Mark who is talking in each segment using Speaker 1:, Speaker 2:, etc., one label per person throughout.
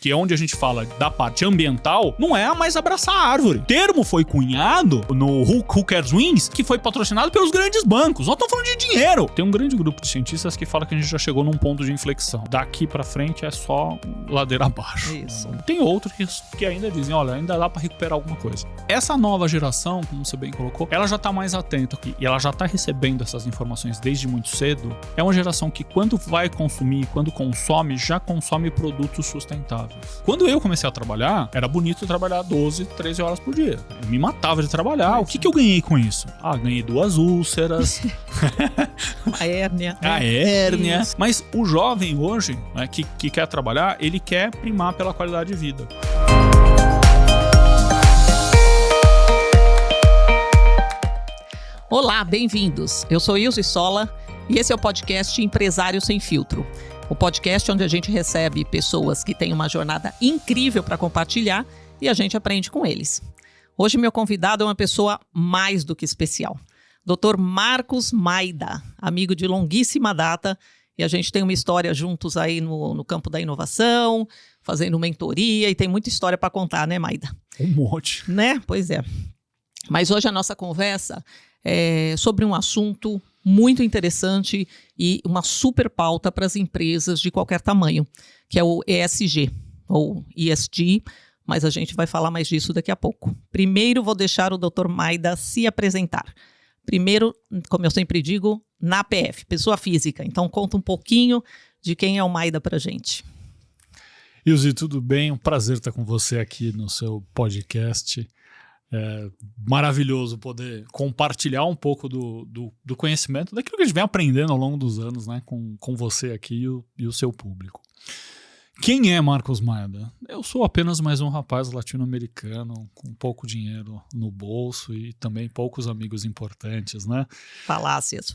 Speaker 1: que é onde a gente fala da parte ambiental, não é a mais abraçar a árvore. O termo foi cunhado no Who Cares Wins, que foi patrocinado pelos grandes bancos. Nós estamos falando de dinheiro. Tem um grande grupo de cientistas que fala que a gente já chegou num ponto de inflexão. Daqui pra frente é só ladeira abaixo.
Speaker 2: Isso.
Speaker 1: Tem outros que ainda dizem, olha, ainda dá pra recuperar alguma coisa. Essa nova geração, como você bem colocou, ela já tá mais atenta aqui e ela já tá recebendo essas informações desde muito cedo. É uma geração que quando vai consumir, quando consome, já consome produtos sustentáveis. Quando eu comecei a trabalhar, era bonito trabalhar 12, 13 horas por dia. Eu me matava de trabalhar. O que eu ganhei com isso? Ganhei 2 úlceras.
Speaker 2: A hérnia.
Speaker 1: A hérnia. Mas o jovem hoje, né, que quer trabalhar, ele quer primar pela qualidade de vida.
Speaker 2: Olá, bem-vindos. Eu sou Ilse Sola e esse é o podcast Empresário Sem Filtro. O podcast onde a gente recebe pessoas que têm uma jornada incrível para compartilhar e a gente aprende com eles. Hoje meu convidado é uma pessoa mais do que especial. Dr. Marcos Maida, amigo de longuíssima data, e a gente tem uma história juntos aí no campo da inovação, fazendo mentoria, e tem muita história para contar, né, Maida?
Speaker 1: Um monte.
Speaker 2: Né? Pois é. Mas hoje a nossa conversa é sobre um assunto muito interessante e uma super pauta para as empresas de qualquer tamanho, que é o ESG, ou ESG, mas a gente vai falar mais disso daqui a pouco. Primeiro vou deixar o Dr. Maida se apresentar. Primeiro, como eu sempre digo, na PF, pessoa física. Então conta um pouquinho de quem é o Maida pra gente.
Speaker 1: Ilse, tudo bem? Um prazer estar com você aqui no seu podcast. É maravilhoso poder compartilhar um pouco do conhecimento, daquilo que a gente vem aprendendo ao longo dos anos, né, com você aqui e o seu público. Quem é Marcos Maida? Eu sou apenas mais um rapaz latino-americano com pouco dinheiro no bolso e também poucos amigos importantes, né?
Speaker 2: Falácias.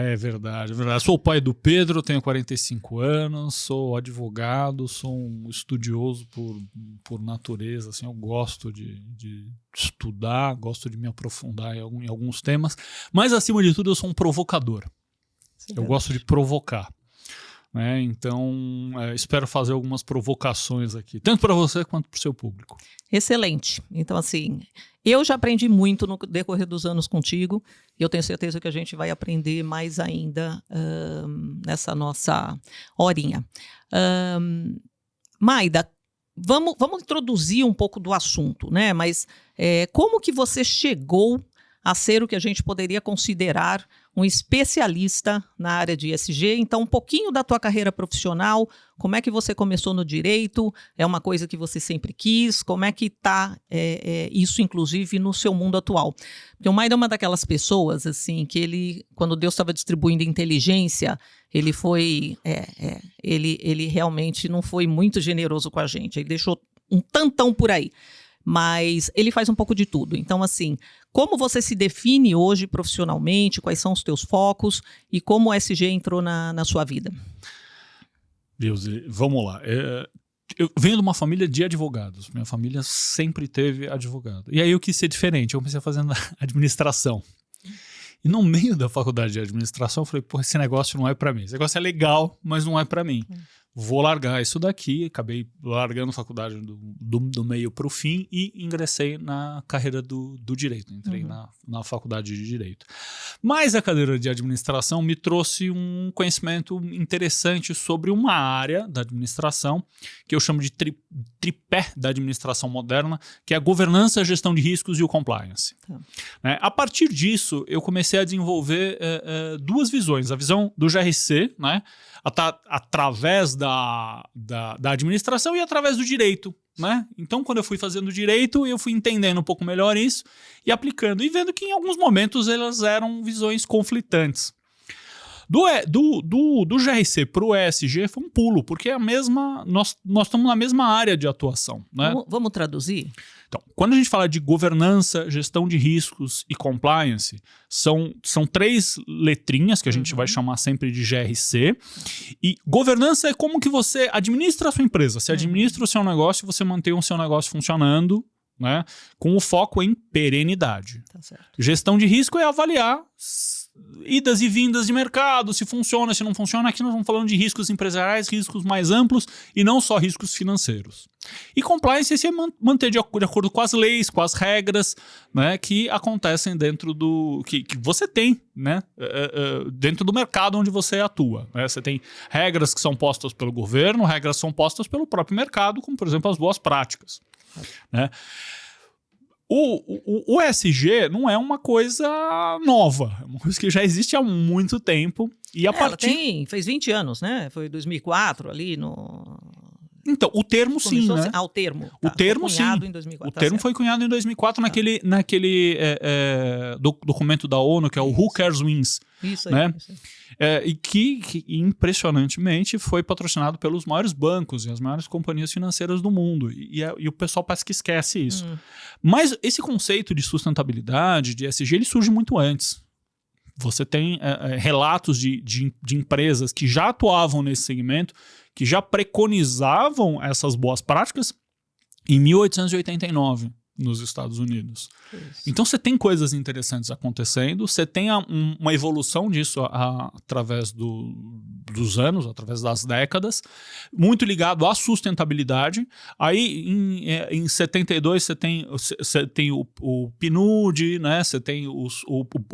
Speaker 1: É verdade, é verdade. Sou o pai do Pedro, tenho 45 anos, sou advogado, sou um estudioso por natureza, assim, eu gosto de estudar, gosto de me aprofundar em alguns temas, mas acima de tudo eu sou um provocador. Sim, eu gosto de provocar. Então, espero fazer algumas provocações aqui, tanto para você quanto para o seu público.
Speaker 2: Excelente. Então, assim, eu já aprendi muito no decorrer dos anos contigo e eu tenho certeza que a gente vai aprender mais ainda nessa nossa horinha. Maida, vamos introduzir um pouco do assunto, né? Mas como que você chegou a ser o que a gente poderia considerar um especialista na área de ESG? Então, um pouquinho da tua carreira profissional, como é que você começou no direito? É uma coisa que você sempre quis? Como é que está isso, inclusive, no seu mundo atual? Porque o Maida é uma daquelas pessoas, assim, que ele, quando Deus estava distribuindo inteligência, ele foi, ele realmente não foi muito generoso com a gente, ele deixou um tantão por aí. Mas ele faz um pouco de tudo. Então, assim, como você se define hoje profissionalmente, quais são os teus focos e como o ESG entrou na sua vida?
Speaker 1: Deus, vamos lá. Eu venho de uma família de advogados. Minha família sempre teve advogado. E aí eu quis ser diferente. Eu comecei fazendo administração. E no meio da faculdade de administração, eu falei, pô, esse negócio não é para mim. Esse negócio é legal, mas não é para mim. Vou largar isso daqui. Acabei largando a faculdade do meio para o fim e ingressei na carreira do direito. Entrei na faculdade de direito. Mas a cadeira de administração me trouxe um conhecimento interessante sobre uma área da administração que eu chamo de tripé da administração moderna, que é a governança, a gestão de riscos e o compliance. A partir disso, eu comecei a desenvolver duas visões. A visão do GRC, né, através da administração e através do direito, né? Então, quando eu fui fazendo direito, eu fui entendendo um pouco melhor isso e aplicando, e vendo que em alguns momentos elas eram visões conflitantes. Do GRC para o ESG foi um pulo, porque é a mesma, nós estamos na mesma área de atuação, né?
Speaker 2: Vamos traduzir?
Speaker 1: Então, quando a gente fala de governança, gestão de riscos e compliance, são 3 letrinhas que a gente vai chamar sempre de GRC. E governança é como que você administra a sua empresa. Você administra o seu negócio e você mantém o seu negócio funcionando, né, com o foco em perenidade.
Speaker 2: Tá certo.
Speaker 1: Gestão de risco é avaliar idas e vindas de mercado, se funciona, se não funciona. Aqui nós estamos falando de riscos empresariais, riscos mais amplos e não só riscos financeiros. E compliance é manter de acordo com as leis, com as regras, né, que acontecem dentro do... que você tem, né, dentro do mercado onde você atua. Né? Você tem regras que são postas pelo governo, regras que são postas pelo próprio mercado, como, por exemplo, as boas práticas. Né? O ESG não é uma coisa nova, é uma coisa que já existe há muito tempo. E
Speaker 2: fez 20 anos, né? Foi 2004 ali no...
Speaker 1: Então, o termo sim, né?
Speaker 2: O termo.
Speaker 1: O termo sim.
Speaker 2: Em 2004,
Speaker 1: o termo foi cunhado em 2004 naquele documento da ONU, que é o Who Cares Wins.
Speaker 2: Isso aí.
Speaker 1: Né?
Speaker 2: Isso aí.
Speaker 1: E que impressionantemente foi patrocinado pelos maiores bancos e as maiores companhias financeiras do mundo. E o pessoal parece que esquece isso. Mas esse conceito de sustentabilidade, de ESG, ele surge muito antes. Você tem relatos de empresas que já atuavam nesse segmento, que já preconizavam essas boas práticas em 1889. Nos Estados Unidos. Isso. Então você tem coisas interessantes acontecendo, você tem uma evolução disso através dos anos, através das décadas, muito ligado à sustentabilidade. Aí em 72 você tem o PNUD, né? Você tem o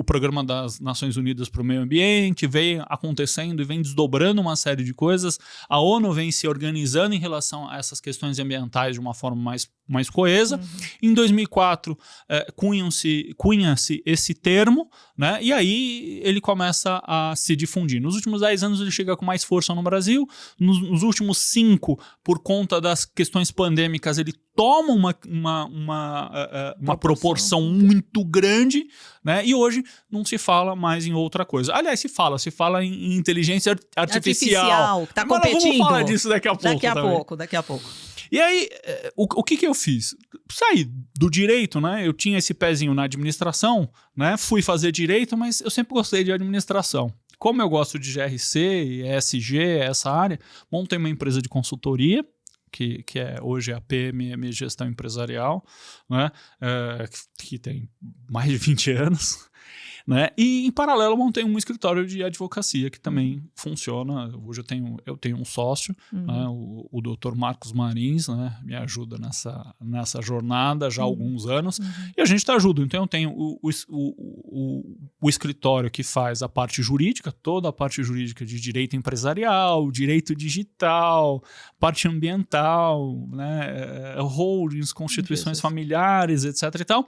Speaker 1: Programa das Nações Unidas para o Meio Ambiente, vem acontecendo e vem desdobrando uma série de coisas. A ONU vem se organizando em relação a essas questões ambientais de uma forma mais coesa. Em 2004, cunha-se esse termo, né? E aí ele começa a se difundir. Nos últimos 10 anos ele chega com mais força no Brasil, nos últimos 5, por conta das questões pandêmicas, ele toma uma proporção muito grande, né? E hoje não se fala mais em outra coisa. Aliás, se fala em inteligência artificial.
Speaker 2: Tá competindo.
Speaker 1: Vamos falar disso daqui a pouco.
Speaker 2: Daqui a pouco.
Speaker 1: E aí, o que eu fiz? Saí do direito, né? Eu tinha esse pezinho na administração, né? Fui fazer direito, mas eu sempre gostei de administração. Como eu gosto de GRC e ESG, essa área, montei uma empresa de consultoria, que hoje é a PMM Gestão Empresarial, né? Que tem mais de 20 anos. Né? E, em paralelo, montei um escritório de advocacia que também funciona. Hoje eu tenho um sócio, né? o Dr. Marcos Marins, né? Me ajuda nessa jornada já há alguns anos. E a gente está junto. Então, eu tenho o escritório que faz a parte jurídica, toda a parte jurídica de direito empresarial, direito digital, parte ambiental, né? Holdings, constituições familiares, etc. e tal.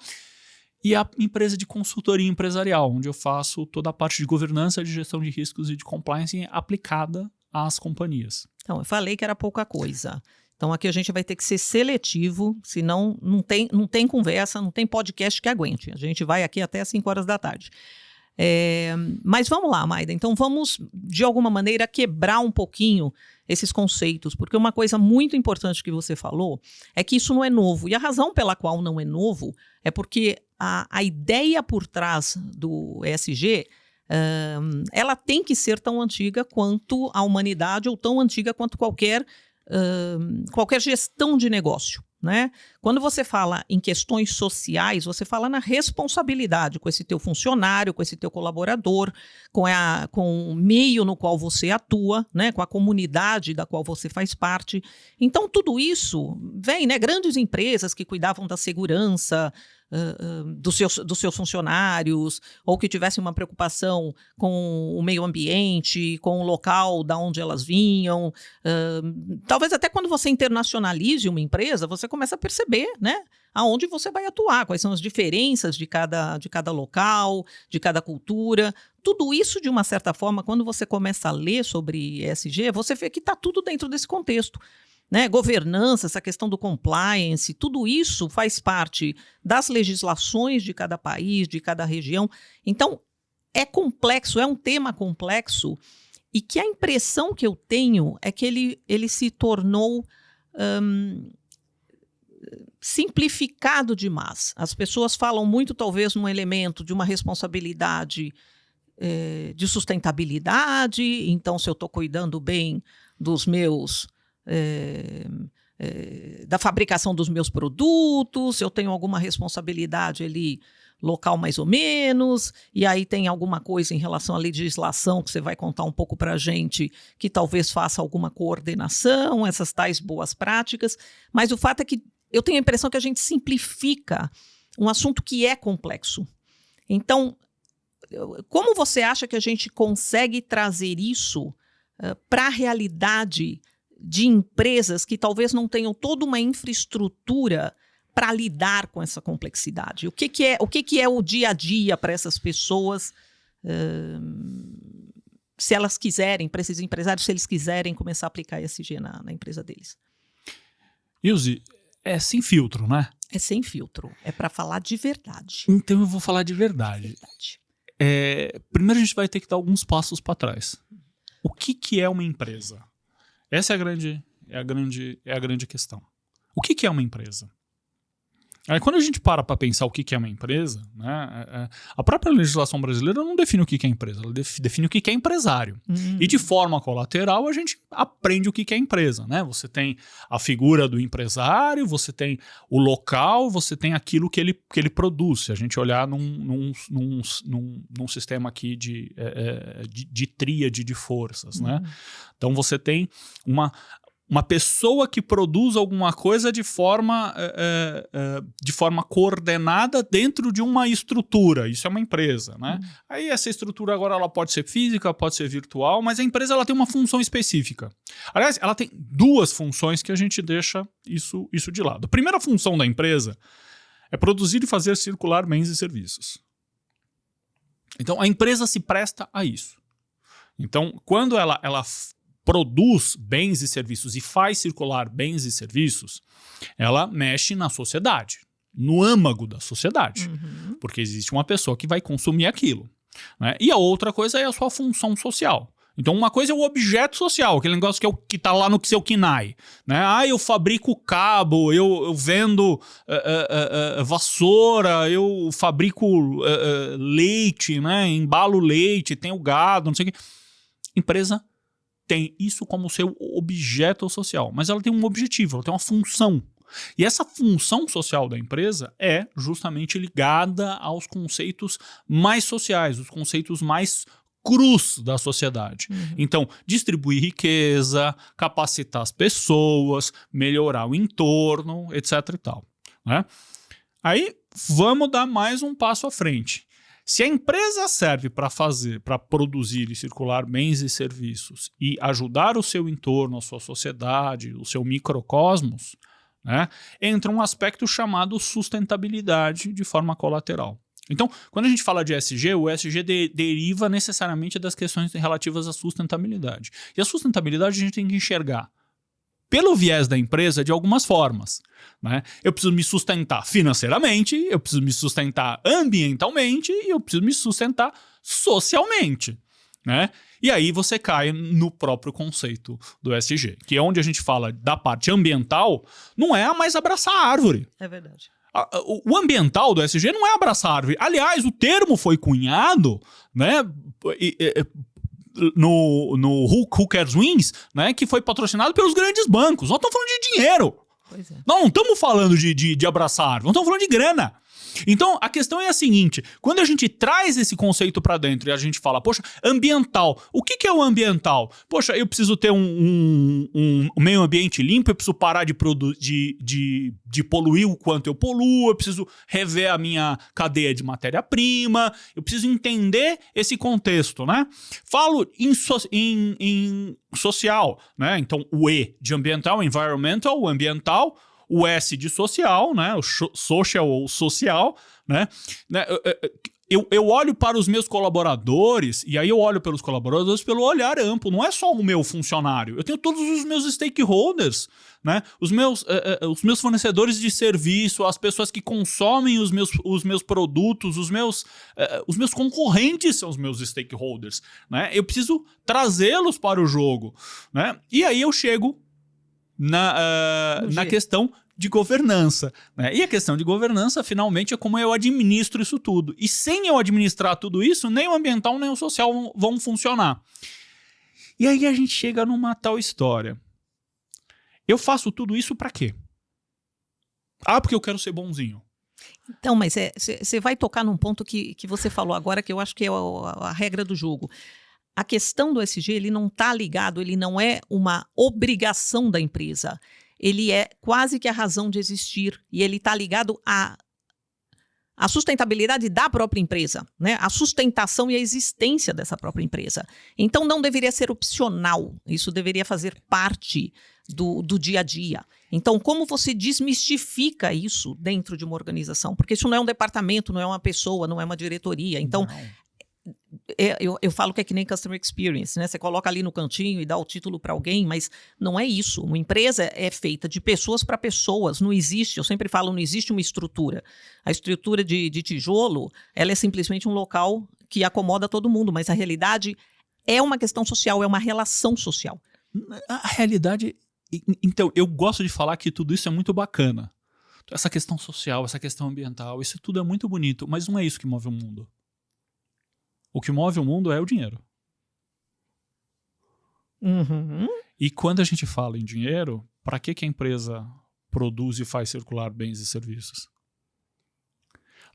Speaker 1: E a empresa de consultoria empresarial, onde eu faço toda a parte de governança, de gestão de riscos e de compliance aplicada às companhias.
Speaker 2: Então, eu falei que era pouca coisa. Então, aqui a gente vai ter que ser seletivo, senão não tem conversa, não tem podcast que aguente. A gente vai aqui até às 5 horas da tarde. Mas vamos lá, Maida. Então, vamos, de alguma maneira, quebrar um pouquinho esses conceitos, porque uma coisa muito importante que você falou é que isso não é novo. E a razão pela qual não é novo é porque a ideia por trás do ESG, ela tem que ser tão antiga quanto a humanidade ou tão antiga quanto qualquer gestão de negócio. Né? Quando você fala em questões sociais, você fala na responsabilidade com esse teu funcionário, com esse teu colaborador, com o meio no qual você atua, né? Com a comunidade da qual você faz parte. Então, tudo isso vem, né? Grandes empresas que cuidavam da segurança dos seus funcionários, ou que tivessem uma preocupação com o meio ambiente, com o local da onde elas vinham. Talvez até quando você internacionalize uma empresa, você começa a perceber, né, aonde você vai atuar, quais são as diferenças de cada local, de cada cultura. Tudo isso, de uma certa forma, quando você começa a ler sobre ESG, você vê que está tudo dentro desse contexto. Né, governança, essa questão do compliance, tudo isso faz parte das legislações de cada país, de cada região. Então, é complexo, é um tema complexo, e que a impressão que eu tenho é que ele se tornou simplificado demais. As pessoas falam muito, talvez, num elemento de uma responsabilidade de sustentabilidade. Então, se eu estou cuidando bem dos meus... da fabricação dos meus produtos, eu tenho alguma responsabilidade ali local mais ou menos, e aí tem alguma coisa em relação à legislação que você vai contar um pouco para a gente, que talvez faça alguma coordenação, essas tais boas práticas, mas o fato é que eu tenho a impressão que a gente simplifica um assunto que é complexo. Então, como você acha que a gente consegue trazer isso para a realidade de empresas que talvez não tenham toda uma infraestrutura para lidar com essa complexidade? O que é o dia a dia para essas pessoas, se elas quiserem, para esses empresários, se eles quiserem começar a aplicar ESG na empresa deles?
Speaker 1: Ilse, é sem filtro, né?
Speaker 2: É sem filtro, é para falar de verdade.
Speaker 1: Então eu vou falar de verdade. Primeiro a gente vai ter que dar alguns passos para trás. O que é uma empresa? Essa é a grande questão. O que é uma empresa? Aí, quando a gente para pensar o que é uma empresa, né, a própria legislação brasileira não define o que é empresa, ela define o que é empresário. E de forma colateral a gente aprende o que é empresa. Né? Você tem a figura do empresário, você tem o local, você tem aquilo que ele produz. Se a gente olhar num sistema aqui de tríade de forças. Né? Então você tem uma pessoa que produz alguma coisa de forma coordenada dentro de uma estrutura. Isso é uma empresa, né? Aí essa estrutura agora ela pode ser física, pode ser virtual, mas a empresa ela tem uma função específica. Aliás, ela tem duas funções que a gente deixa isso de lado. A primeira função da empresa é produzir e fazer circular bens e serviços. Então, a empresa se presta a isso. Então, quando ela produz bens e serviços e faz circular bens e serviços, ela mexe na sociedade, no âmago da sociedade. Porque existe uma pessoa que vai consumir aquilo. Né? E a outra coisa é a sua função social. Então uma coisa é o objeto social, aquele negócio que está lá no seu KNAI. Né? Eu fabrico cabo, eu vendo vassoura, eu fabrico leite, né? Embalo leite, tenho gado, não sei o que. Empresa tem isso como seu objeto social, mas ela tem um objetivo, ela tem uma função. E essa função social da empresa é justamente ligada aos conceitos mais sociais, os conceitos mais crus da sociedade. Então, distribuir riqueza, capacitar as pessoas, melhorar o entorno, etc. e tal. Né? Aí, vamos dar mais um passo à frente. Se a empresa serve para produzir e circular bens e serviços e ajudar o seu entorno, a sua sociedade, o seu microcosmos, né, entra um aspecto chamado sustentabilidade de forma colateral. Então, quando a gente fala de ESG, o ESG deriva necessariamente das questões relativas à sustentabilidade. E a sustentabilidade a gente tem que enxergar pelo viés da empresa de algumas formas. Né? Eu preciso me sustentar financeiramente, eu preciso me sustentar ambientalmente e eu preciso me sustentar socialmente. Né? E aí você cai no próprio conceito do ESG, que é onde a gente fala da parte ambiental, não é a mais abraçar a árvore.
Speaker 2: É verdade.
Speaker 1: O ambiental do ESG não é abraçar a árvore. Aliás, o termo foi cunhado, né, no Who Cares Wins, né, que foi patrocinado pelos grandes bancos. Nós estamos falando de dinheiro.
Speaker 2: Pois é.
Speaker 1: Nós não estamos falando de abraçar árvore, nós estamos falando de grana. Então, a questão é a seguinte, quando a gente traz esse conceito para dentro e a gente fala, poxa, ambiental, o que é o ambiental? Poxa, eu preciso ter um meio ambiente limpo, eu preciso parar de poluir o quanto eu poluo, eu preciso rever a minha cadeia de matéria-prima, eu preciso entender esse contexto, né? Falo em social, né? Então, o E de ambiental, environmental, o ambiental, o S de social, né? O social ou social, né? Eu olho para os meus colaboradores, e aí eu olho pelos colaboradores pelo olhar amplo, não é só o meu funcionário. Eu tenho todos os meus stakeholders, né? Os meus fornecedores de serviço, as pessoas que consomem os meus produtos, os meus concorrentes são os meus stakeholders, né? Eu preciso trazê-los para o jogo, né? E aí eu chego na questão de governança. Né? E a questão de governança, finalmente, é como eu administro isso tudo. E sem eu administrar tudo isso, nem o ambiental nem o social vão funcionar. E aí a gente chega numa tal história. Eu faço tudo isso para quê? Porque eu quero ser bonzinho.
Speaker 2: Então, mas você vai tocar num ponto que você falou agora, que eu acho que é a regra do jogo. A questão do ESG, ele não está ligado, ele não é uma obrigação da empresa. Ele é quase que a razão de existir. E ele está ligado à sustentabilidade da própria empresa, né? A sustentação e a existência dessa própria empresa. Então, não deveria ser opcional. Isso deveria fazer parte do dia a dia. Então, como você desmistifica isso dentro de uma organização? Porque isso não é um departamento, não é uma pessoa, não é uma diretoria. Então, eu falo que é que nem customer experience, né? Você coloca ali no cantinho e dá o título para alguém, mas não é isso. Uma empresa é feita de pessoas para pessoas. Não existe, eu sempre falo, não existe uma estrutura. A estrutura de tijolo, ela é simplesmente um local que acomoda todo mundo, mas a realidade é uma questão social, é uma relação social.
Speaker 1: A realidade... Então, eu gosto de falar que tudo isso é muito bacana. Essa questão social, essa questão ambiental, isso tudo é muito bonito, mas não é isso que move o mundo. O que move o mundo é o dinheiro.
Speaker 2: Uhum.
Speaker 1: E quando a gente fala em dinheiro, para que a empresa produz e faz circular bens e serviços?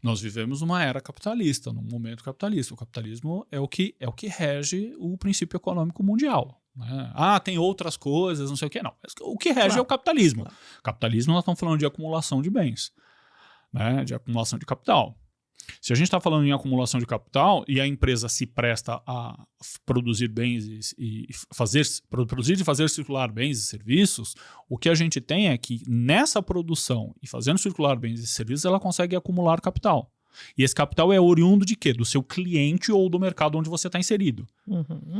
Speaker 1: Nós vivemos numa era capitalista, num momento capitalista. O capitalismo é o que rege o princípio econômico mundial. Né? Tem outras coisas, não sei o que. Não, o que rege é o capitalismo. Claro. Capitalismo, nós estamos falando de acumulação de bens, né? De acumulação de capital. Se a gente está falando em acumulação de capital e a empresa se presta a produzir bens e produzir e fazer circular bens e serviços, o que a gente tem é que nessa produção e fazendo circular bens e serviços, ela consegue acumular capital. E esse capital é oriundo de quê? Do seu cliente ou do mercado onde você está inserido.
Speaker 2: Uhum.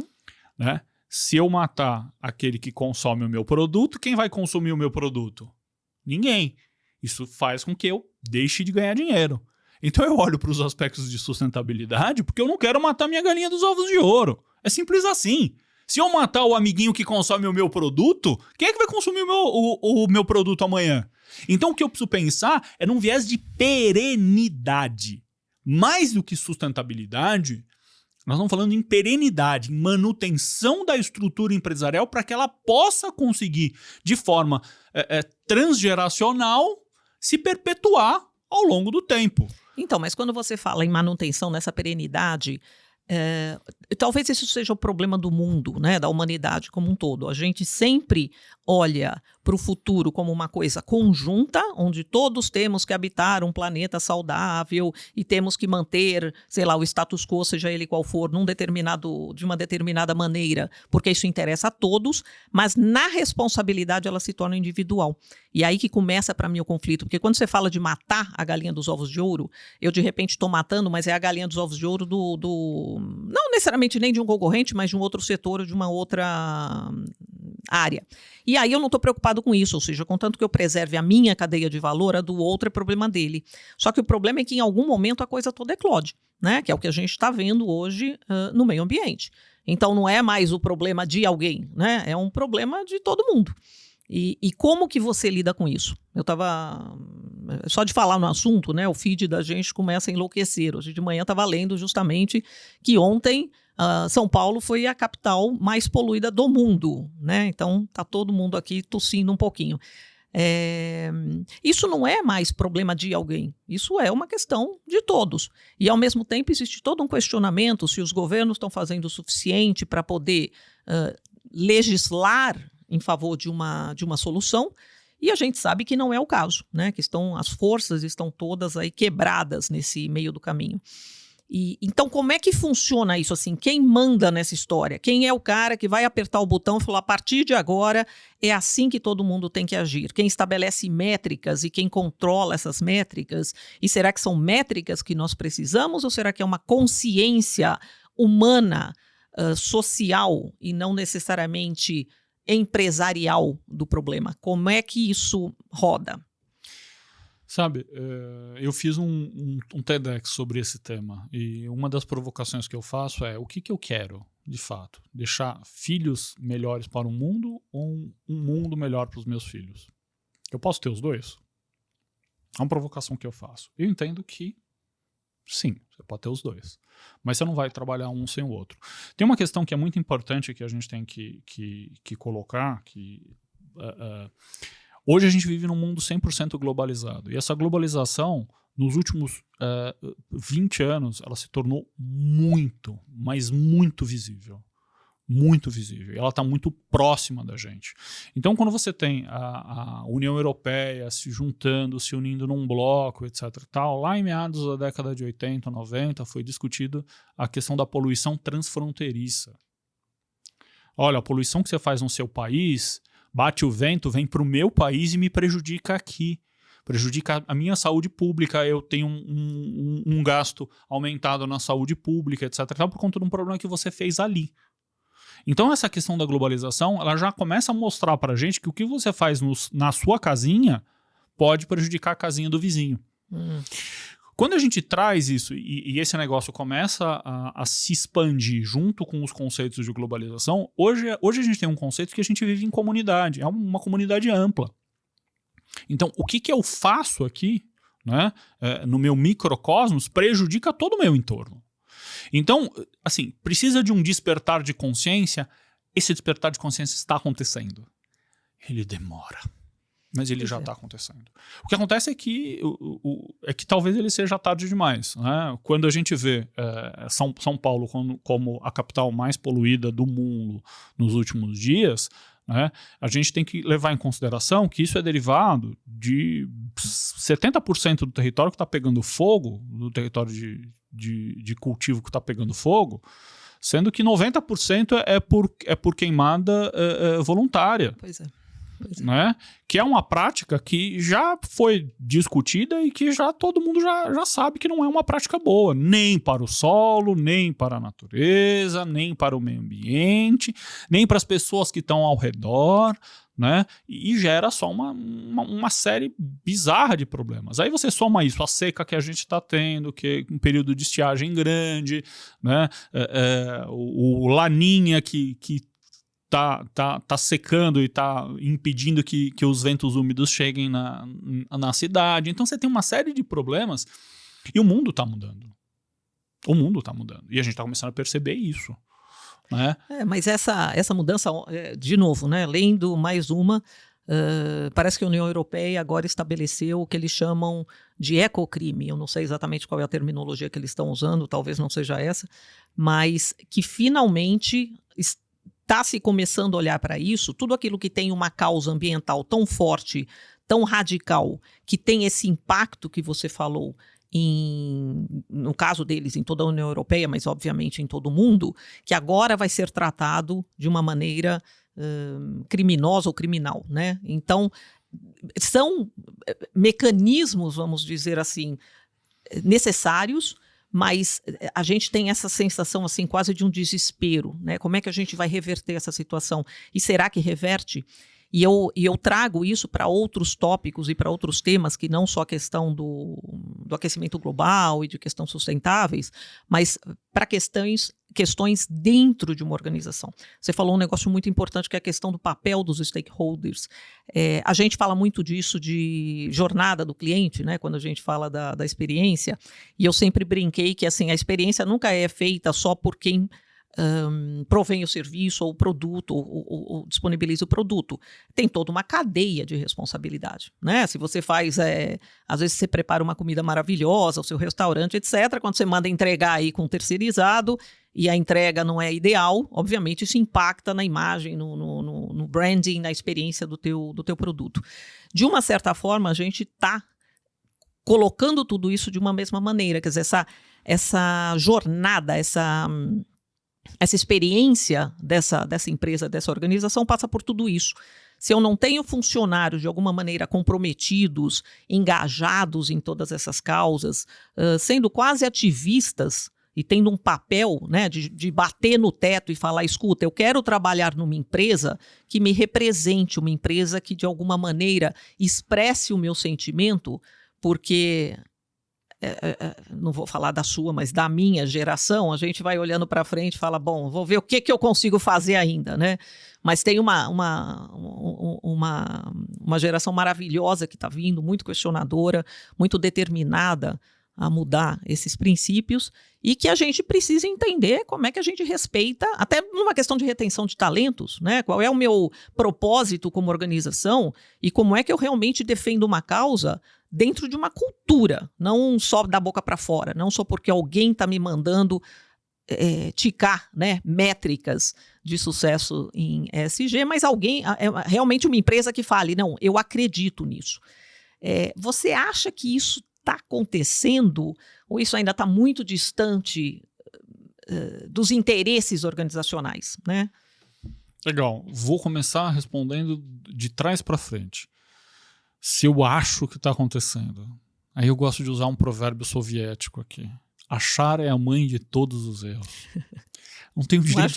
Speaker 1: Né? Se eu matar aquele que consome o meu produto, quem vai consumir o meu produto? Ninguém. Isso faz com que eu deixe de ganhar dinheiro. Então eu olho para os aspectos de sustentabilidade porque eu não quero matar minha galinha dos ovos de ouro. É simples assim. Se eu matar o amiguinho que consome o meu produto, quem é que vai consumir o meu produto amanhã? Então o que eu preciso pensar é num viés de perenidade. Mais do que sustentabilidade, nós estamos falando em perenidade, em manutenção da estrutura empresarial para que ela possa conseguir, de forma transgeracional, se perpetuar ao longo do tempo.
Speaker 2: Então, mas quando você fala em manutenção nessa perenidade, talvez isso seja o problema do mundo, né, da humanidade como um todo. A gente sempre olha para o futuro como uma coisa conjunta, onde todos temos que habitar um planeta saudável e temos que manter, sei lá, o status quo, seja ele qual for, de uma determinada maneira, porque isso interessa a todos, mas na responsabilidade ela se torna individual. E aí que começa para mim o conflito, porque quando você fala de matar a galinha dos ovos de ouro, eu de repente estou matando, mas é a galinha dos ovos de ouro não necessariamente nem de um concorrente, mas de um outro setor ou de uma outra área. E aí eu não estou preocupado com isso, ou seja, contanto que eu preserve a minha cadeia de valor, a do outro é problema dele. Só que o problema é que em algum momento a coisa toda eclode, né? Que é o que a gente está vendo hoje no meio ambiente. Então não é mais o problema de alguém, né? É um problema de todo mundo. E como que você lida com isso? Eu estava... Só de falar no assunto, né? O feed da gente começa a enlouquecer. Hoje de manhã estava lendo justamente que ontem São Paulo foi a capital mais poluída do mundo, né? Então está todo mundo aqui tossindo um pouquinho. Isso não é mais problema de alguém, isso é uma questão de todos. E ao mesmo tempo existe todo um questionamento se os governos estão fazendo o suficiente para poder legislar em favor de uma solução, e a gente sabe que não é o caso, né? Que as forças estão todas aí quebradas nesse meio do caminho. Então, como é que funciona isso? Assim, quem manda nessa história? Quem é o cara que vai apertar o botão e falar, a partir de agora é assim que todo mundo tem que agir? Quem estabelece métricas e quem controla essas métricas? E será que são métricas que nós precisamos ou será que é uma consciência humana, social e não necessariamente empresarial do problema? Como é que isso roda?
Speaker 1: Sabe, eu fiz um TEDx sobre esse tema e uma das provocações que eu faço é o que eu quero, de fato? Deixar filhos melhores para o mundo ou um mundo melhor para os meus filhos? Eu posso ter os dois? É uma provocação que eu faço. Eu entendo que sim, você pode ter os dois, mas você não vai trabalhar um sem o outro. Tem uma questão que é muito importante que a gente tem que colocar, que Hoje a gente vive num mundo 100% globalizado. E essa globalização, nos últimos 20 anos, ela se tornou muito, mas muito visível. Muito visível. E ela está muito próxima da gente. Então, quando você tem a União Europeia se juntando, se unindo num bloco, etc. Tal, lá em meados da década de 80, 90, foi discutido a questão da poluição transfronteiriça. Olha, a poluição que você faz no seu país, bate o vento, vem para o meu país e me prejudica aqui. Prejudica a minha saúde pública, eu tenho um gasto aumentado na saúde pública, etc. Tal, por conta de um problema que você fez ali. Então essa questão da globalização, ela já começa a mostrar para a gente que o que você faz na sua casinha pode prejudicar a casinha do vizinho. Quando a gente traz isso e esse negócio começa a se expandir junto com os conceitos de globalização, hoje a gente tem um conceito que a gente vive em comunidade, é uma comunidade ampla. Então o que eu faço aqui, né, no meu microcosmos prejudica todo o meu entorno. Então, assim, precisa de um despertar de consciência. Esse despertar de consciência está acontecendo. Ele demora, mas ele já está acontecendo. O que acontece é que talvez ele seja tarde demais, né? Quando a gente vê São Paulo como a capital mais poluída do mundo nos últimos dias, né, a gente tem que levar em consideração que isso é derivado de 70% do território que está pegando fogo, do território de cultivo que está pegando fogo, sendo que 90% é por queimada voluntária.
Speaker 2: Pois é.
Speaker 1: Né? Que é uma prática que já foi discutida e que já todo mundo já sabe que não é uma prática boa, nem para o solo, nem para a natureza, nem para o meio ambiente, nem para as pessoas que estão ao redor, né? E gera só uma série bizarra de problemas. Aí você soma isso, a seca que a gente está tendo, que é um período de estiagem grande, né? O Laninha que tá secando e tá impedindo que os ventos úmidos cheguem na cidade. Então você tem uma série de problemas e o mundo tá mudando. O mundo tá mudando. E a gente tá começando a perceber isso. Né?
Speaker 2: Mas essa mudança, de novo, né, lendo mais uma, parece que a União Europeia agora estabeleceu o que eles chamam de ecocrime. Eu não sei exatamente qual é a terminologia que eles estão usando, talvez não seja essa, mas que finalmente está se começando a olhar para isso, tudo aquilo que tem uma causa ambiental tão forte, tão radical, que tem esse impacto que você falou, no caso deles, em toda a União Europeia, mas obviamente em todo o mundo, que agora vai ser tratado de uma maneira criminosa ou criminal, né? Então, são mecanismos, vamos dizer assim, necessários, mas a gente tem essa sensação assim quase de um desespero, né? Como é que a gente vai reverter essa situação? E será que reverte? E eu trago isso para outros tópicos e para outros temas, que não só a questão do aquecimento global e de questões sustentáveis, mas para questões dentro de uma organização. Você falou um negócio muito importante, que é a questão do papel dos stakeholders. A gente fala muito disso de jornada do cliente, né, quando a gente fala da experiência, e eu sempre brinquei que assim, a experiência nunca é feita só por quem provém o serviço ou o produto ou disponibiliza o produto. Tem toda uma cadeia de responsabilidade, né? Se você faz, às vezes você prepara uma comida maravilhosa, o seu restaurante, etc. Quando você manda entregar aí com terceirizado e a entrega não é ideal, obviamente isso impacta na imagem, no branding, na experiência do teu produto. De uma certa forma, a gente está colocando tudo isso de uma mesma maneira, quer dizer, essa jornada, essa experiência dessa empresa, dessa organização, passa por tudo isso. Se eu não tenho funcionários de alguma maneira comprometidos, engajados em todas essas causas, sendo quase ativistas e tendo um papel, né, de bater no teto e falar, escuta, eu quero trabalhar numa empresa que me represente, uma empresa que de alguma maneira expresse o meu sentimento, porque não vou falar da sua, mas da minha geração, a gente vai olhando para frente e fala, bom, vou ver o que eu consigo fazer ainda, né? Mas tem uma geração maravilhosa que está vindo, muito questionadora, muito determinada a mudar esses princípios e que a gente precisa entender como é que a gente respeita, até numa questão de retenção de talentos, né? Qual é o meu propósito como organização e como é que eu realmente defendo uma causa dentro de uma cultura, não só da boca para fora, não só porque alguém está me mandando ticar, né, métricas de sucesso em ESG, mas alguém, realmente uma empresa que fale, não, eu acredito nisso. Você acha que isso está acontecendo ou isso ainda está muito distante dos interesses organizacionais, né?
Speaker 1: Legal. Vou começar respondendo de trás para frente. Se eu acho que está acontecendo, aí eu gosto de usar um provérbio soviético aqui. Achar é a mãe de todos os erros. Não tenho direito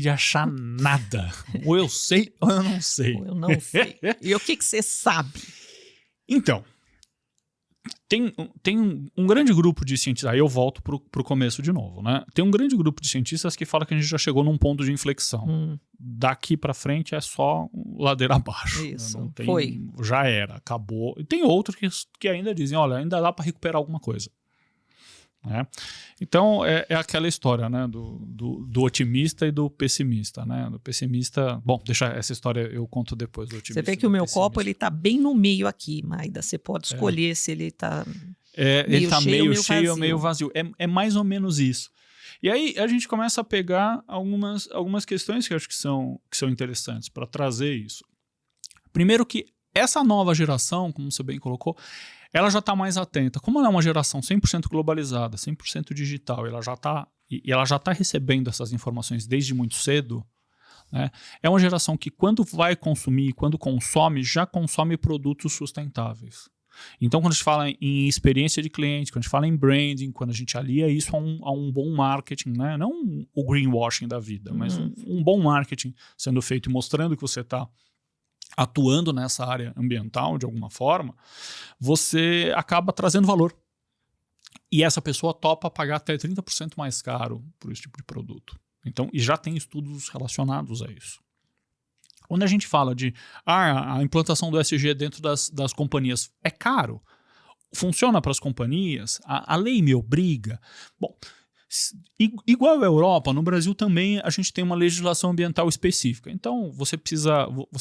Speaker 1: de achar nada. Ou eu sei ou eu não sei.
Speaker 2: Ou eu não sei. E o que você sabe?
Speaker 1: Então, tem um grande grupo de cientistas, aí eu volto pro começo de novo, né? Tem um grande grupo de cientistas que fala que a gente já chegou num ponto de inflexão. Daqui para frente é só ladeira abaixo.
Speaker 2: Isso,
Speaker 1: não tem,
Speaker 2: foi.
Speaker 1: Já era, acabou. E tem outros que ainda dizem, olha, ainda dá para recuperar alguma coisa. Né? Então é aquela história, né, do otimista e do pessimista, né? Do pessimista, bom, deixa essa história eu conto depois do otimista.
Speaker 2: Você vê que o meu copo ele tá bem no meio aqui, Maida, você pode escolher se ele tá
Speaker 1: ele tá meio cheio ou
Speaker 2: vazio.
Speaker 1: meio vazio, é mais ou menos isso. E aí a gente começa a pegar algumas questões que eu acho que são interessantes para trazer isso. Primeiro que essa nova geração, como você bem colocou, ela já está mais atenta. Como ela é uma geração 100% globalizada, 100% digital, ela já está recebendo essas informações desde muito cedo, né? É uma geração que quando vai consumir, quando consome, já consome produtos sustentáveis. Então, quando a gente fala em experiência de cliente, quando a gente fala em branding, quando a gente alia isso a um bom marketing, né? Não o greenwashing da vida, mas um bom marketing sendo feito e mostrando que você está atuando nessa área ambiental de alguma forma, você acaba trazendo valor. E essa pessoa topa pagar até 30% mais caro por esse tipo de produto. Então, e já tem estudos relacionados a isso. Quando a gente fala de a implantação do ESG dentro das companhias é caro, funciona para as companhias, a lei me obriga. Bom, igual à Europa, no Brasil também a gente tem uma legislação ambiental específica. Então você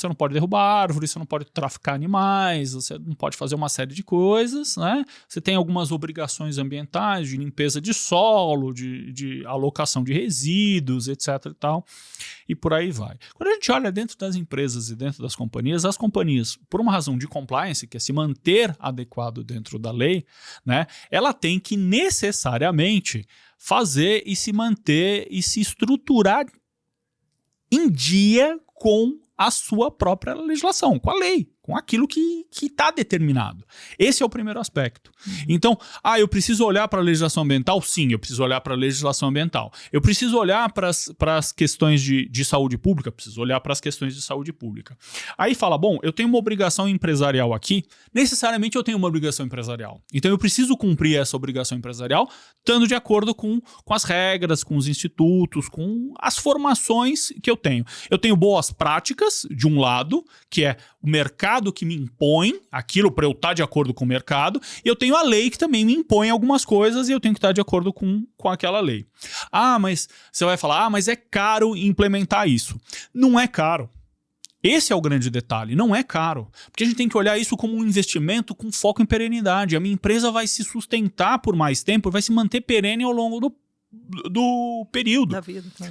Speaker 1: não pode derrubar árvores, você não pode traficar animais, você não pode fazer uma série de coisas, né? Você tem algumas obrigações ambientais de limpeza de solo, de alocação de resíduos, etc. e tal, e por aí vai. Quando a gente olha dentro das empresas e dentro das companhias, as companhias, por uma razão de compliance, que é se manter adequado dentro da lei, né? Ela tem que necessariamente fazer e se manter e se estruturar em dia com a sua própria legislação, com a lei, com aquilo que está determinado. Esse é o primeiro aspecto. Então, eu preciso olhar para a legislação ambiental? Sim, eu preciso olhar para a legislação ambiental. Eu preciso olhar para as questões de saúde pública? Preciso olhar para as questões de saúde pública. Aí fala, bom, eu tenho uma obrigação empresarial aqui, necessariamente eu tenho uma obrigação empresarial. Então eu preciso cumprir essa obrigação empresarial, estando de acordo com as regras, com os institutos, com as formações que eu tenho. Eu tenho boas práticas, de um lado, que é o mercado que me impõe aquilo para eu estar de acordo com o mercado, e eu tenho a lei que também me impõe algumas coisas e eu tenho que estar de acordo com aquela lei. Mas você vai falar, mas é caro implementar isso. Não é caro. Esse é o grande detalhe, não é caro. Porque a gente tem que olhar isso como um investimento com foco em perenidade. A minha empresa vai se sustentar por mais tempo, vai se manter perene ao longo do período.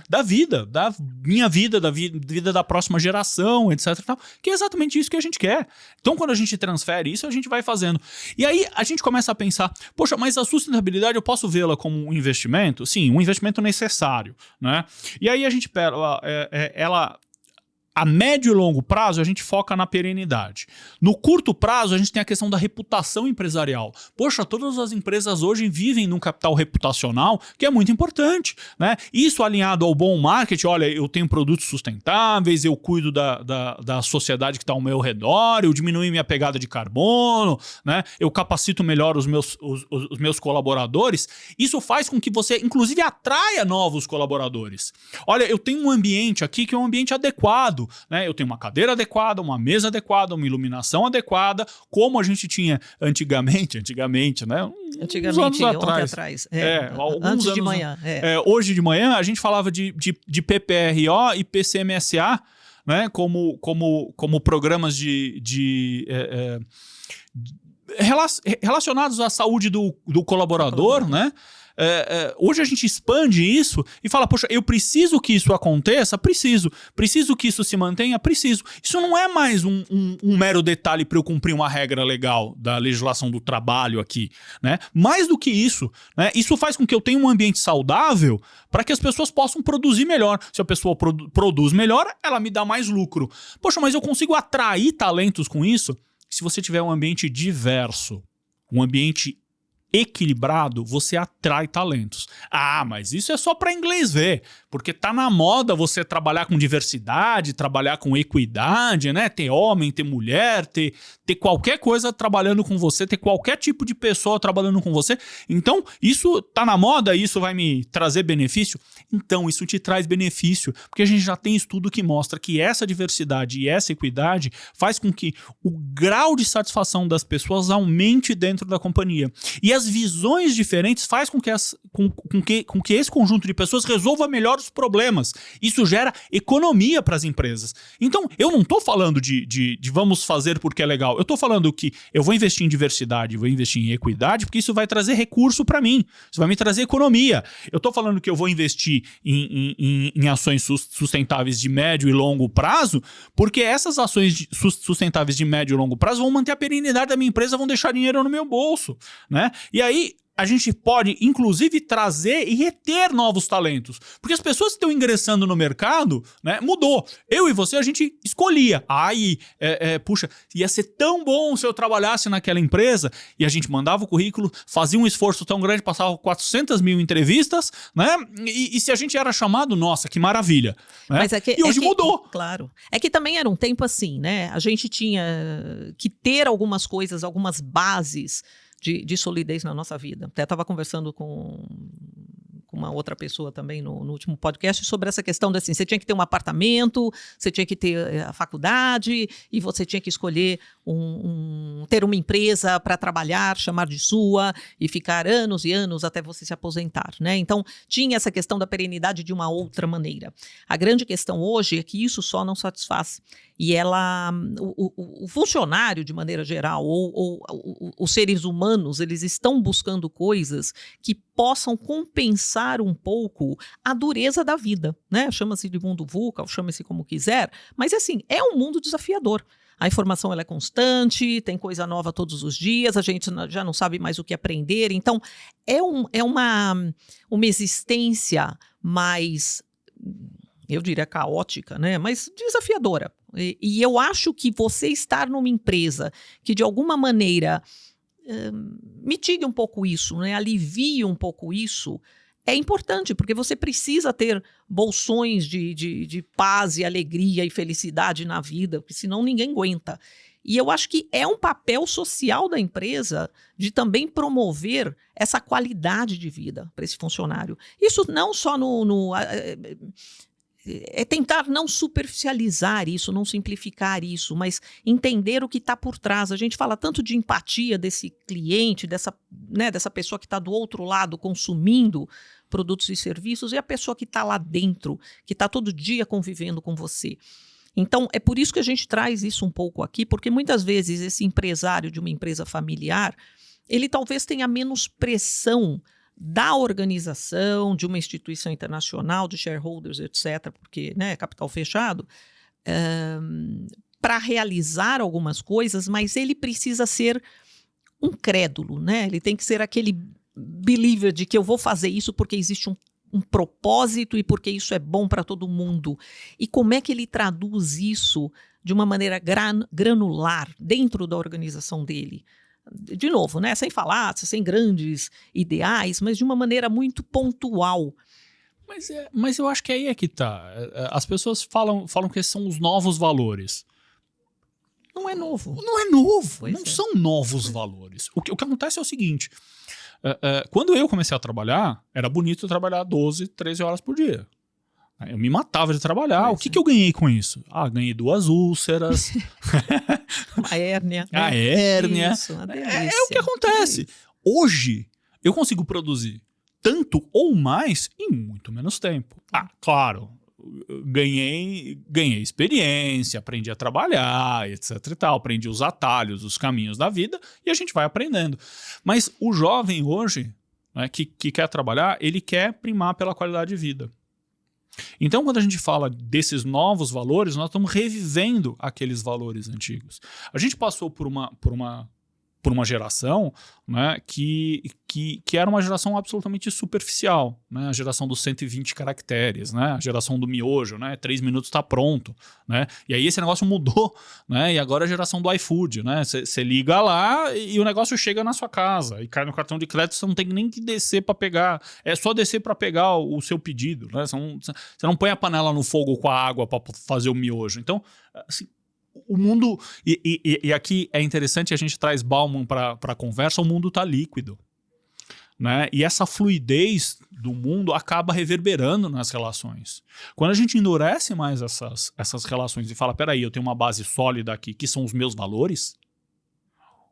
Speaker 1: Da vida, da minha vida, da vida da próxima geração, etc. Que é exatamente isso que a gente quer. Então, quando a gente transfere isso, a gente vai fazendo. E aí, a gente começa a pensar, poxa, mas a sustentabilidade eu posso vê-la como um investimento? Sim, um investimento necessário, né? E aí a gente a médio e longo prazo, a gente foca na perenidade. No curto prazo, a gente tem a questão da reputação empresarial. Poxa, todas as empresas hoje vivem num capital reputacional que é muito importante, né? Isso alinhado ao bom marketing, olha, eu tenho produtos sustentáveis, eu cuido da sociedade que está ao meu redor, eu diminuo minha pegada de carbono, né? Eu capacito melhor os meus colaboradores. Isso faz com que você, inclusive, atraia novos colaboradores. Olha, eu tenho um ambiente aqui que é um ambiente adequado. tudo, né? Eu tenho uma cadeira adequada, uma mesa adequada, uma iluminação adequada, como a gente tinha antigamente, né?
Speaker 2: Antigamente, ontem atrás.
Speaker 1: Alguns
Speaker 2: antes
Speaker 1: anos,
Speaker 2: de manhã.
Speaker 1: Hoje de manhã a gente falava de PPRO e PCMSA, né? Como programas relacionados à saúde do colaborador, né? Hoje a gente expande isso e fala, poxa, eu preciso que isso aconteça? Preciso que isso se mantenha? Preciso. Isso não é mais um mero detalhe para eu cumprir uma regra legal da legislação do trabalho aqui, né? Mais do que isso, né? Isso faz com que eu tenha um ambiente saudável para que as pessoas possam produzir melhor. Se a pessoa produz melhor, ela me dá mais lucro. Poxa, mas eu consigo atrair talentos com isso? Se você tiver um ambiente diverso, um ambiente equilibrado, você atrai talentos. Ah, mas isso é só para inglês ver, porque tá na moda você trabalhar com diversidade, trabalhar com equidade, né? Ter homem, ter mulher, ter qualquer coisa trabalhando com você, ter qualquer tipo de pessoa trabalhando com você. Então, isso tá na moda, isso vai me trazer benefício? Então, isso te traz benefício, porque a gente já tem estudo que mostra que essa diversidade e essa equidade faz com que o grau de satisfação das pessoas aumente dentro da companhia. E as visões diferentes faz com que esse conjunto de pessoas resolva melhor os problemas. Isso gera economia para as empresas. Então, eu não estou falando de vamos fazer porque é legal. Eu estou falando que eu vou investir em diversidade, vou investir em equidade, porque isso vai trazer recurso para mim. Isso vai me trazer economia. Eu estou falando que eu vou investir em ações sustentáveis de médio e longo prazo, porque essas ações sustentáveis de médio e longo prazo vão manter a perenidade da minha empresa, vão deixar dinheiro no meu bolso, né? E aí a gente pode, inclusive, trazer e reter novos talentos. Porque as pessoas que estão ingressando no mercado, né, mudou. Eu e você, a gente escolhia. Puxa, ia ser tão bom se eu trabalhasse naquela empresa. E a gente mandava o currículo, fazia um esforço tão grande, passava 400 mil entrevistas, né? E se a gente era chamado, nossa, que maravilha. Né?
Speaker 2: Mas
Speaker 1: e hoje mudou.
Speaker 2: Claro. É que também era um tempo assim, né? A gente tinha que ter algumas coisas, algumas bases de solidez na nossa vida. Até estava conversando com uma outra pessoa também no último podcast sobre essa questão de assim, você tinha que ter um apartamento, você tinha que ter a faculdade e você tinha que escolher ter uma empresa para trabalhar, chamar de sua e ficar anos e anos até você se aposentar, né? Então, tinha essa questão da perenidade de uma outra maneira. A grande questão hoje é que isso só não satisfaz. E o funcionário, de maneira geral, ou os seres humanos, eles estão buscando coisas que possam compensar um pouco a dureza da vida, né? Chama-se de mundo VUCA, chame-se como quiser, mas assim, é um mundo desafiador. A informação ela é constante, tem coisa nova todos os dias, a gente já não sabe mais o que aprender. Então, é uma existência mais, eu diria, caótica, né? Mas desafiadora. E eu acho que você estar numa empresa que, de alguma maneira, mitigue um pouco isso, né? Alivie um pouco isso, é importante, porque você precisa ter bolsões de paz e alegria e felicidade na vida, porque senão ninguém aguenta. E eu acho que é um papel social da empresa de também promover essa qualidade de vida para esse funcionário. Isso não só é tentar não superficializar isso, não simplificar isso, mas entender o que está por trás. A gente fala tanto de empatia desse cliente, dessa pessoa que está do outro lado consumindo produtos e serviços, e a pessoa que está lá dentro, que está todo dia convivendo com você. Então, é por isso que a gente traz isso um pouco aqui, porque muitas vezes esse empresário de uma empresa familiar, ele talvez tenha menos pressão da organização, de uma instituição internacional, de shareholders, etc., porque, né, capital fechado, para realizar algumas coisas, mas ele precisa ser um crédulo, né? Ele tem que ser aquele believer de que eu vou fazer isso porque existe um propósito e porque isso é bom para todo mundo. E como é que ele traduz isso de uma maneira granular dentro da organização dele? De novo, né? Sem falácias, sem grandes ideais, mas de uma maneira muito pontual.
Speaker 1: Mas eu acho que aí é que tá. As pessoas falam que esses são os novos valores.
Speaker 2: Não é novo.
Speaker 1: Não é novo. Não são novos valores. O que acontece é o seguinte. Quando eu comecei a trabalhar, era bonito trabalhar 12, 13 horas por dia. Eu me matava de trabalhar.
Speaker 2: Pois
Speaker 1: O que eu ganhei com isso? Ganhei 2 úlceras.
Speaker 2: A hérnia. Né?
Speaker 1: A hérnia.
Speaker 2: Isso, uma delícia.
Speaker 1: É o que acontece. Hoje, eu consigo produzir tanto ou mais em muito menos tempo. Claro, ganhei experiência, aprendi a trabalhar, etc e tal, aprendi os atalhos, os caminhos da vida, e a gente vai aprendendo. Mas o jovem hoje, né, que quer trabalhar, ele quer primar pela qualidade de vida. Então, quando a gente fala desses novos valores, nós estamos revivendo aqueles valores antigos. A gente passou por uma geração, né, que era uma geração absolutamente superficial, né, a geração dos 120 caracteres, né, a geração do miojo, né, 3 minutos está pronto, né, e aí esse negócio mudou, né, e agora é a geração do iFood, né, você liga lá e o negócio chega na sua casa e cai no cartão de crédito, você não tem nem que descer para pegar, é só descer para pegar o seu pedido, né, você não põe a panela no fogo com a água para fazer o miojo. Então, assim, o mundo, e aqui é interessante, a gente traz Bauman para a conversa, o mundo está líquido, né? E essa fluidez do mundo acaba reverberando nas relações. Quando a gente endurece mais essas relações e fala, peraí, eu tenho uma base sólida aqui, que são os meus valores,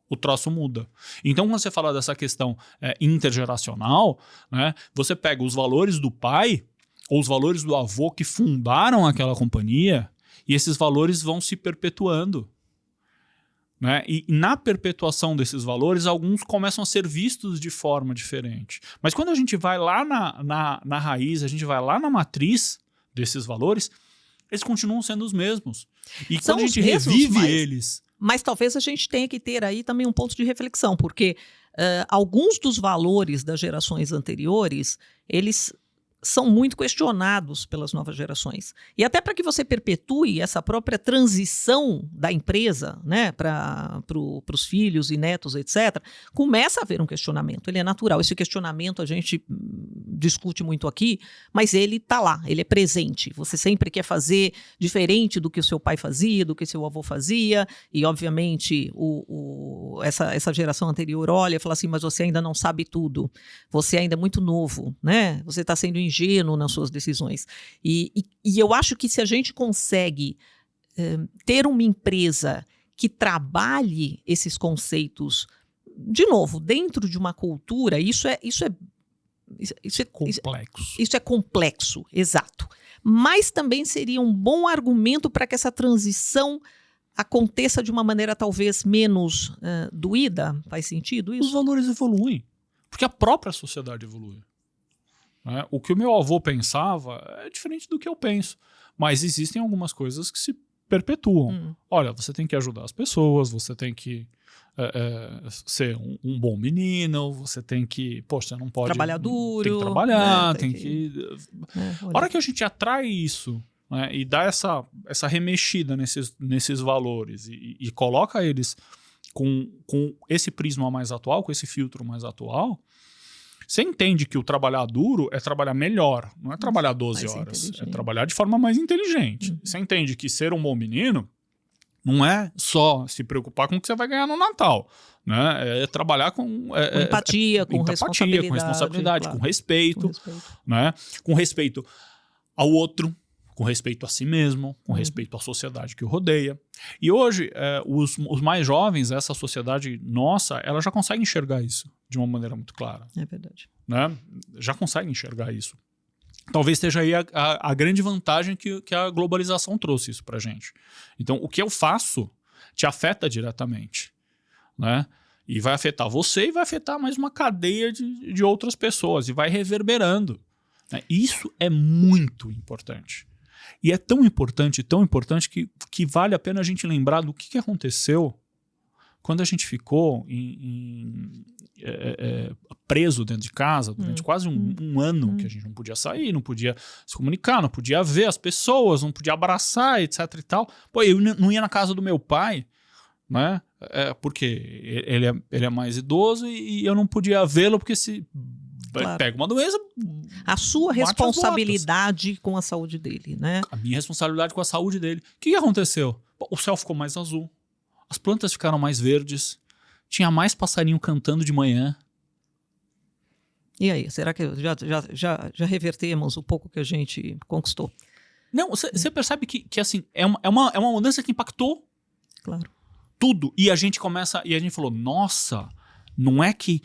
Speaker 1: o troço muda. Então, quando você fala dessa questão intergeracional, né, você pega os valores do pai ou os valores do avô que fundaram aquela companhia, e esses valores vão se perpetuando, né? E na perpetuação desses valores, alguns começam a ser vistos de forma diferente. Mas quando a gente vai lá na raiz, a gente vai lá na matriz desses valores, eles continuam sendo os mesmos. E
Speaker 2: São
Speaker 1: quando a gente
Speaker 2: mesmos,
Speaker 1: revive eles...
Speaker 2: Mas talvez a gente tenha que ter aí também um ponto de reflexão, porque alguns dos valores das gerações anteriores, eles são muito questionados pelas novas gerações. E até para que você perpetue essa própria transição da empresa, né, para os filhos e netos, etc., começa a haver um questionamento. Ele é natural. Esse questionamento a gente discute muito aqui, mas ele está lá, ele é presente. Você sempre quer fazer diferente do que o seu pai fazia, do que seu avô fazia, e obviamente essa geração anterior olha e fala assim, mas você ainda não sabe tudo, você ainda é muito novo, né? Você está sendo ingênuo nas suas decisões. E eu acho que se a gente consegue ter uma empresa que trabalhe esses conceitos, de novo, dentro de uma cultura, isso é
Speaker 1: complexo.
Speaker 2: Isso é complexo, exato. Mas também seria um bom argumento para que essa transição aconteça de uma maneira talvez menos doída. Faz sentido isso?
Speaker 1: Os valores evoluem, porque a própria sociedade evolui. Né? O que o meu avô pensava é diferente do que eu penso, mas existem algumas coisas que se perpetuam. Olha, você tem que ajudar as pessoas, você tem que ser um bom menino, você tem que, poxa, você não pode...
Speaker 2: Trabalhar duro.
Speaker 1: Tem que trabalhar,
Speaker 2: né?
Speaker 1: tem que... A hora que a gente atrai isso, né, e dá essa remexida nesses valores e coloca eles com esse prisma mais atual, com esse filtro mais atual, você entende que o trabalhar duro é trabalhar melhor, não é trabalhar 12 horas, é trabalhar de forma mais inteligente. Você entende que ser um bom menino não é só se preocupar com o que você vai ganhar no Natal, né? É trabalhar com
Speaker 2: empatia, com
Speaker 1: responsabilidade,
Speaker 2: claro.
Speaker 1: com respeito, né? Com respeito ao outro, com respeito a si mesmo, com respeito à sociedade que o rodeia. E hoje, os mais jovens, essa sociedade nossa, ela já consegue enxergar isso de uma maneira muito clara.
Speaker 2: É verdade.
Speaker 1: Né? Já consegue enxergar isso. Talvez seja aí a grande vantagem que a globalização trouxe isso pra gente. Então, o que eu faço te afeta diretamente, né? E vai afetar você e vai afetar mais uma cadeia de outras pessoas e vai reverberando. Né? Isso é muito importante. E é tão importante que vale a pena a gente lembrar do que aconteceu quando a gente ficou preso dentro de casa durante quase um ano, que a gente não podia sair, não podia se comunicar, não podia ver as pessoas, não podia abraçar, etc e tal. Pô, eu não ia na casa do meu pai, né? Porque ele é mais idoso e eu não podia vê-lo porque se pega uma doença...
Speaker 2: A sua responsabilidade com a saúde dele, né?
Speaker 1: A minha responsabilidade com a saúde dele. O que aconteceu? O céu ficou mais azul. As plantas ficaram mais verdes, tinha mais passarinho cantando de manhã.
Speaker 2: E aí, será que já revertemos o pouco que a gente conquistou?
Speaker 1: Não, você percebe que assim, é uma mudança que impactou
Speaker 2: Claro.
Speaker 1: tudo. E a gente falou, nossa, não é que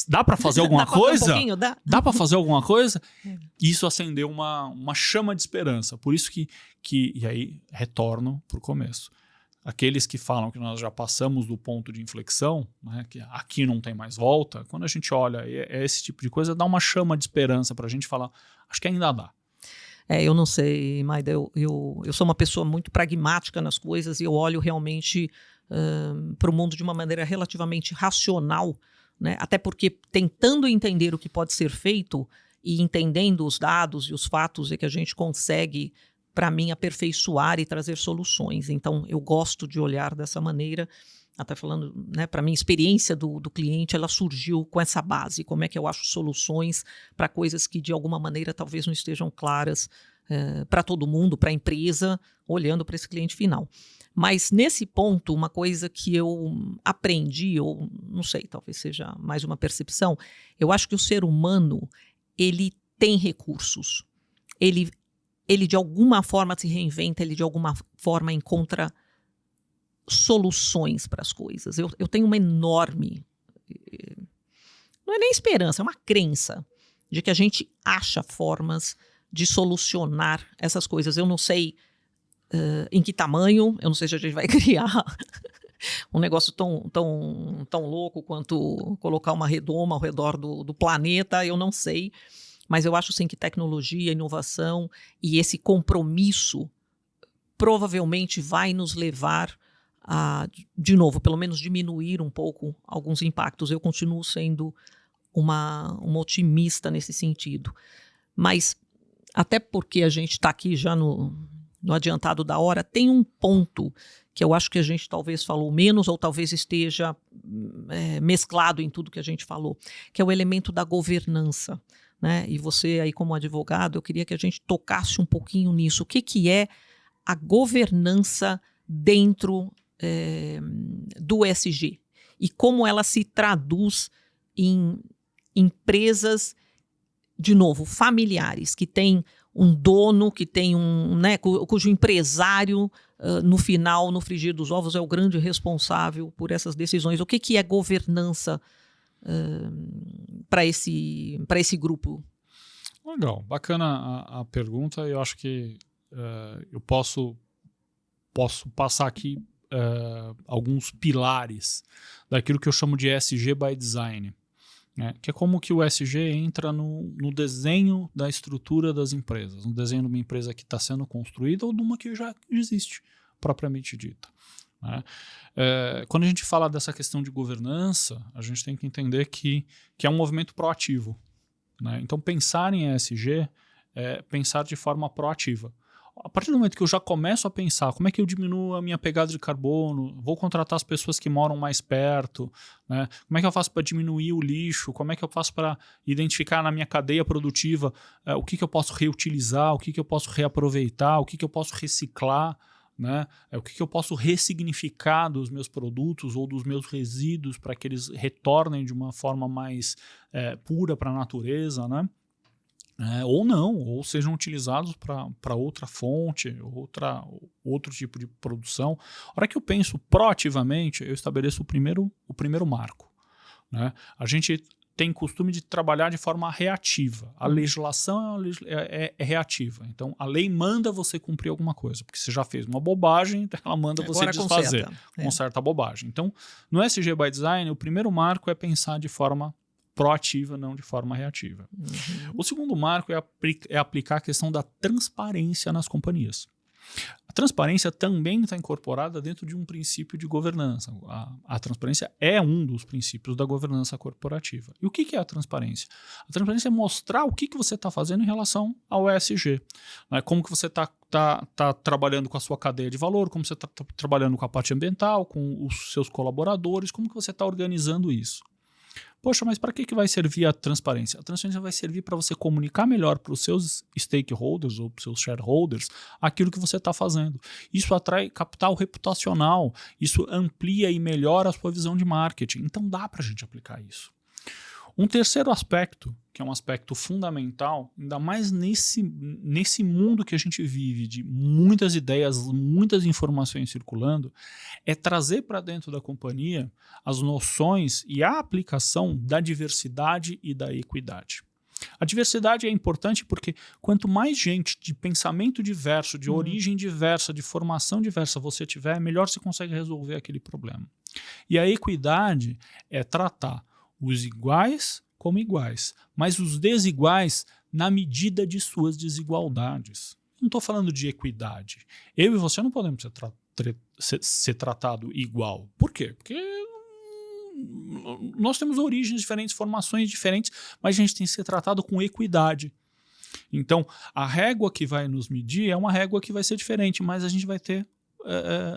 Speaker 1: dá para fazer alguma coisa? Dá para fazer alguma coisa? Isso acendeu uma chama de esperança. Por isso e aí retorno para o começo. Aqueles que falam que nós já passamos do ponto de inflexão, né, que aqui não tem mais volta, quando a gente olha esse tipo de coisa, dá uma chama de esperança para a gente falar, acho que ainda dá.
Speaker 2: Eu não sei, Maida, eu sou uma pessoa muito pragmática nas coisas e eu olho realmente para o mundo de uma maneira relativamente racional, né? Até porque tentando entender o que pode ser feito e entendendo os dados e os fatos é que a gente consegue, para mim, aperfeiçoar e trazer soluções. Então, eu gosto de olhar dessa maneira. Até falando, né, para mim, a experiência do cliente, ela surgiu com essa base. Como é que eu acho soluções para coisas que, de alguma maneira, talvez não estejam claras para todo mundo, para a empresa, olhando para esse cliente final. Mas, nesse ponto, uma coisa que eu aprendi, ou não sei, talvez seja mais uma percepção, eu acho que o ser humano, ele tem recursos. Ele de alguma forma se reinventa, ele de alguma forma encontra soluções para as coisas. Eu tenho uma enorme, não é nem esperança, é uma crença de que a gente acha formas de solucionar essas coisas. Eu não sei em que tamanho, eu não sei se a gente vai criar um negócio tão louco quanto colocar uma redoma ao redor do planeta, eu não sei, mas eu acho sim que tecnologia, inovação e esse compromisso provavelmente vai nos levar a, de novo, pelo menos diminuir um pouco alguns impactos. Eu continuo sendo uma otimista nesse sentido. Mas, até porque a gente está aqui já no adiantado da hora, tem um ponto que eu acho que a gente talvez falou menos ou talvez esteja mesclado em tudo que a gente falou, que é o elemento da governança, né? E você aí como advogado, eu queria que a gente tocasse um pouquinho nisso. O que é a governança dentro do ESG e como ela se traduz em empresas, de novo, familiares, que tem um dono, que tem cujo empresário, no final, no frigir dos ovos, é o grande responsável por essas decisões. O que é governança para esse grupo?
Speaker 1: Legal, bacana a pergunta. Eu acho que eu posso passar aqui alguns pilares daquilo que eu chamo de ESG by design, né? Que é como que o ESG entra no desenho da estrutura das empresas, no desenho de uma empresa que está sendo construída ou de uma que já existe, propriamente dita, né? Quando a gente fala dessa questão de governança, a gente tem que entender que é um movimento proativo, né? Então, pensar em ESG é pensar de forma proativa. A partir do momento que eu já começo a pensar como é que eu diminuo a minha pegada de carbono, vou contratar as pessoas que moram mais perto, né? Como é que eu faço para diminuir o lixo, como é que eu faço para identificar na minha cadeia produtiva o que eu posso reutilizar, o que eu posso reaproveitar, o que eu posso reciclar, né? O que eu posso ressignificar dos meus produtos ou dos meus resíduos para que eles retornem de uma forma mais pura para a natureza, né? Ou não, ou sejam utilizados para outra fonte, outro tipo de produção. A hora que eu penso proativamente, eu estabeleço o primeiro marco, né? A gente tem costume de trabalhar de forma reativa. A legislação é reativa. Então, a lei manda você cumprir alguma coisa, porque você já fez uma bobagem, então ela manda você desfazer. Conserta a bobagem. Então, no ESG by Design, o primeiro marco é pensar de forma proativa, não de forma reativa. O segundo marco é aplicar a questão da transparência nas companhias. A transparência também está incorporada dentro de um princípio de governança. A transparência é um dos princípios da governança corporativa. E o que é a transparência? A transparência é mostrar o que você está fazendo em relação ao ESG. Né? Como que você está trabalhando com a sua cadeia de valor, como você está trabalhando com a parte ambiental, com os seus colaboradores, como que você está organizando isso. Poxa, mas para que vai servir a transparência? A transparência vai servir para você comunicar melhor para os seus stakeholders ou para os seus shareholders aquilo que você está fazendo. Isso atrai capital reputacional, isso amplia e melhora a sua visão de marketing. Então dá para a gente aplicar isso. Um terceiro aspecto, que é um aspecto fundamental, ainda mais nesse mundo que a gente vive, de muitas ideias, muitas informações circulando, é trazer para dentro da companhia as noções e a aplicação da diversidade e da equidade. A diversidade é importante porque quanto mais gente de pensamento diverso, de origem diversa, de formação diversa você tiver, melhor você consegue resolver aquele problema. E a equidade é tratar os iguais como iguais, mas os desiguais na medida de suas desigualdades. Não estou falando de equidade. Eu e você não podemos ser tratado igual. Por quê? Porque nós temos origens diferentes, formações diferentes, mas a gente tem que ser tratado com equidade. Então, a régua que vai nos medir é uma régua que vai ser diferente, mas a gente vai ter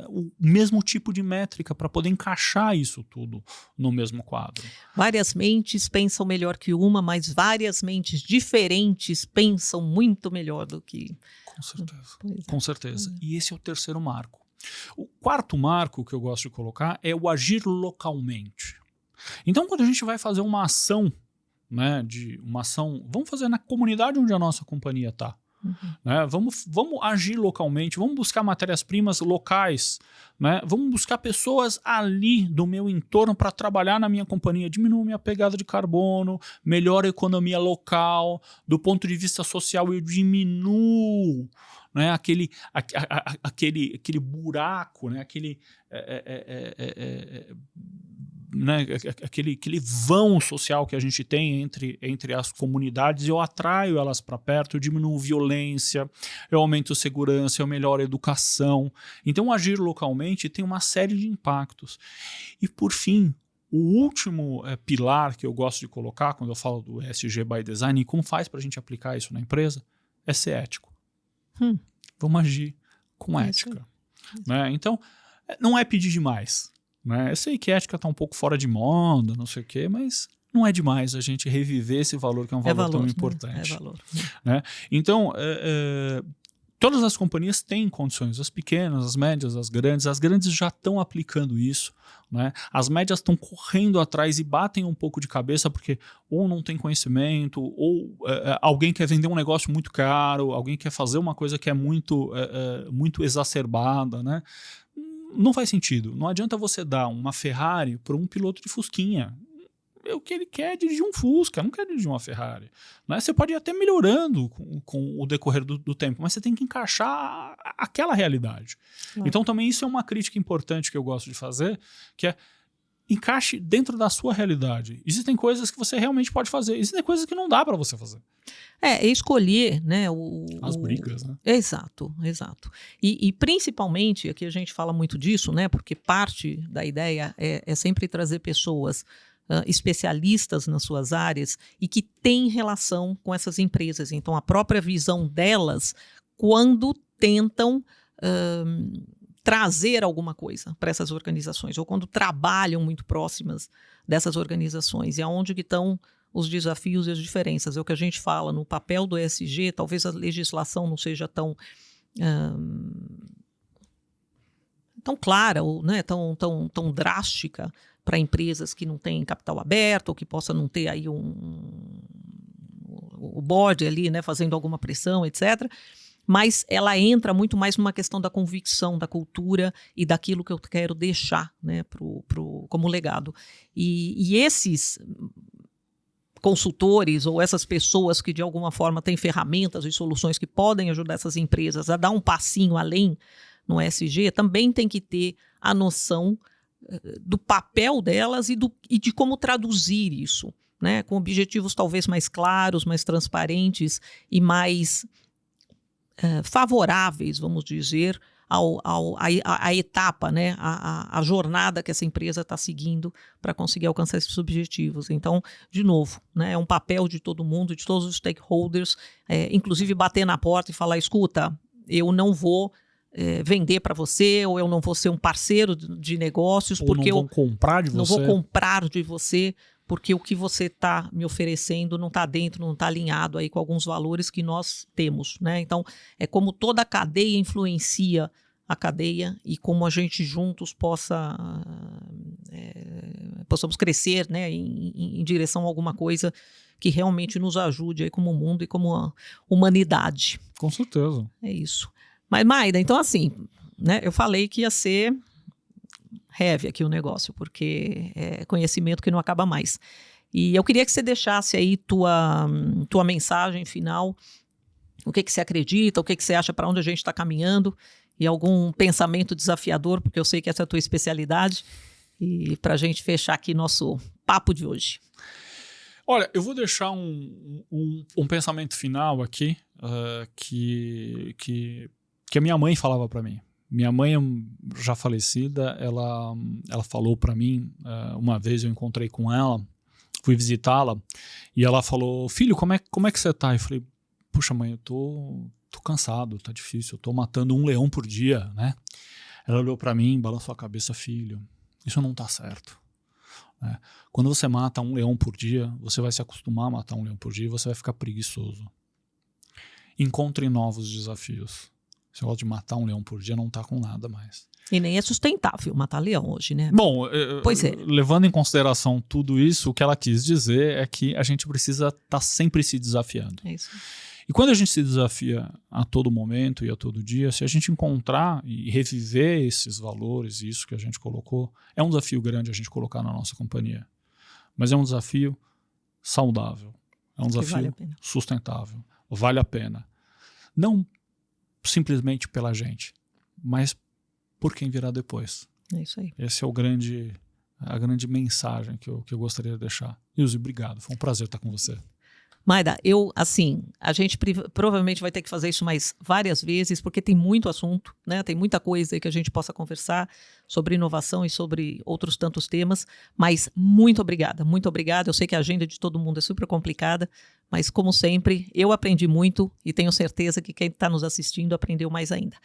Speaker 1: o mesmo tipo de métrica para poder encaixar isso tudo no mesmo quadro.
Speaker 2: Várias mentes pensam melhor que uma, mas várias mentes diferentes pensam muito melhor do que...
Speaker 1: Com certeza. Com certeza. E esse é o terceiro marco. O quarto marco que eu gosto de colocar é o agir localmente. Então, quando a gente vai fazer uma ação, né, vamos fazer na comunidade onde a nossa companhia está. Né? Vamos agir localmente, vamos buscar matérias-primas locais, né? Vamos buscar pessoas ali do meu entorno para trabalhar na minha companhia, diminuir minha pegada de carbono, melhora a economia local, do ponto de vista social eu diminuo, né, aquele buraco, né, aquele vão social que a gente tem entre as comunidades, eu atraio elas para perto, eu diminuo violência, eu aumento segurança, eu melhoro a educação. Então, agir localmente tem uma série de impactos. E, por fim, o último pilar que eu gosto de colocar quando eu falo do ESG by Design e como faz para a gente aplicar isso na empresa é ser ético. Vamos agir com ética. Né? Então, não é pedir demais. Né? Eu sei que ética está um pouco fora de moda, não sei o quê, mas não é demais a gente reviver esse valor que é um valor tão importante.
Speaker 2: É valor.
Speaker 1: Né? Então, todas as companhias têm condições, as pequenas, as médias, as grandes já estão aplicando isso. Né? As médias estão correndo atrás e batem um pouco de cabeça porque ou não tem conhecimento, ou alguém quer vender um negócio muito caro, alguém quer fazer uma coisa que é muito exacerbada, né? Não faz sentido. Não adianta você dar uma Ferrari para um piloto de Fusquinha. O que ele quer é dirigir um Fusca, não quer dirigir uma Ferrari. Né? Você pode ir até melhorando com o decorrer do tempo, mas você tem que encaixar aquela realidade. Então também isso é uma crítica importante que eu gosto de fazer, que é encaixe dentro da sua realidade. Existem coisas que você realmente pode fazer, existem coisas que não dá para você fazer.
Speaker 2: Escolher, né,
Speaker 1: as brigas, né?
Speaker 2: Exato. E principalmente, aqui a gente fala muito disso, né, porque parte da ideia é sempre trazer pessoas especialistas nas suas áreas e que têm relação com essas empresas. Então, a própria visão delas, quando tentam trazer alguma coisa para essas organizações, ou quando trabalham muito próximas dessas organizações, e aonde que estão os desafios e as diferenças. É o que a gente fala no papel do ESG, talvez a legislação não seja tão clara, ou, né, tão drástica para empresas que não têm capital aberto, ou que possa não ter aí o board ali, né, fazendo alguma pressão, etc., mas ela entra muito mais numa questão da convicção, da cultura e daquilo que eu quero deixar, né, como legado. E esses consultores ou essas pessoas que de alguma forma têm ferramentas e soluções que podem ajudar essas empresas a dar um passinho além no ESG, também tem que ter a noção do papel delas e de como traduzir isso, né, com objetivos talvez mais claros, mais transparentes e mais favoráveis, vamos dizer, a etapa, né, a jornada que essa empresa está seguindo para conseguir alcançar esses objetivos. Então, de novo, né, é um papel de todo mundo, de todos os stakeholders, inclusive bater na porta e falar, escuta, eu não vou vender para você, ou eu não vou ser um parceiro de negócios,
Speaker 1: ou
Speaker 2: porque
Speaker 1: não vou comprar de você.
Speaker 2: Não vou comprar de você, porque o que você está me oferecendo não está dentro, não está alinhado aí com alguns valores que nós temos, né? Então, é como toda a cadeia influencia a cadeia e como a gente juntos possa possamos crescer, né, em direção a alguma coisa que realmente nos ajude aí como mundo e como a humanidade.
Speaker 1: Com certeza.
Speaker 2: É isso. Mas, Maida, então assim, né, eu falei que ia ser heavy aqui o negócio, porque é conhecimento que não acaba mais. E eu queria que você deixasse aí tua mensagem final, o que você acredita, o que você acha, para onde a gente está caminhando, e algum pensamento desafiador, porque eu sei que essa é a tua especialidade, e para a gente fechar aqui nosso papo de hoje.
Speaker 1: Olha, eu vou deixar um pensamento final aqui, que a minha mãe falava para mim. Minha mãe, já falecida, ela falou para mim, uma vez eu encontrei com ela, fui visitá-la, e ela falou: filho, como é que você tá? Eu falei: puxa, mãe, eu tô cansado, tá difícil, eu tô matando um leão por dia, né? Ela olhou para mim, balançou a cabeça: filho, isso não tá certo. Quando você mata um leão por dia, você vai se acostumar a matar um leão por dia e você vai ficar preguiçoso. Encontre novos desafios. Esse negócio de matar um leão por dia não tá com nada mais.
Speaker 2: E nem é sustentável matar leão hoje, né?
Speaker 1: Bom,
Speaker 2: pois é.
Speaker 1: Levando em consideração tudo isso, o que ela quis dizer é que a gente precisa estar sempre se desafiando.
Speaker 2: É isso.
Speaker 1: E quando a gente se desafia a todo momento e a todo dia, se a gente encontrar e reviver esses valores e isso que a gente colocou, é um desafio grande a gente colocar na nossa companhia. Mas é um desafio saudável. É um desafio sustentável. Vale a pena. Não simplesmente pela gente, mas por quem virá depois.
Speaker 2: É isso aí.
Speaker 1: Esse é a grande mensagem que eu gostaria de deixar. Ilse, obrigado. Foi um prazer estar com você.
Speaker 2: Maida, a gente provavelmente vai ter que fazer isso mais várias vezes, porque tem muito assunto, né? Tem muita coisa aí que a gente possa conversar sobre inovação e sobre outros tantos temas, mas muito obrigada. Eu sei que a agenda de todo mundo é super complicada, mas como sempre, eu aprendi muito e tenho certeza que quem está nos assistindo aprendeu mais ainda.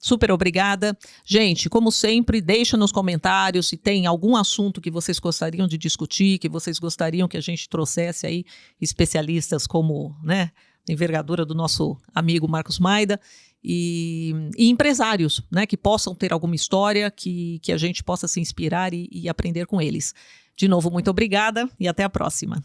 Speaker 2: Super obrigada. Gente, como sempre, deixa nos comentários se tem algum assunto que vocês gostariam de discutir, que vocês gostariam que a gente trouxesse aí especialistas como, né, a envergadura do nosso amigo Marcos Maida e empresários, né, que possam ter alguma história que a gente possa se inspirar e aprender com eles. De novo, muito obrigada e até a próxima.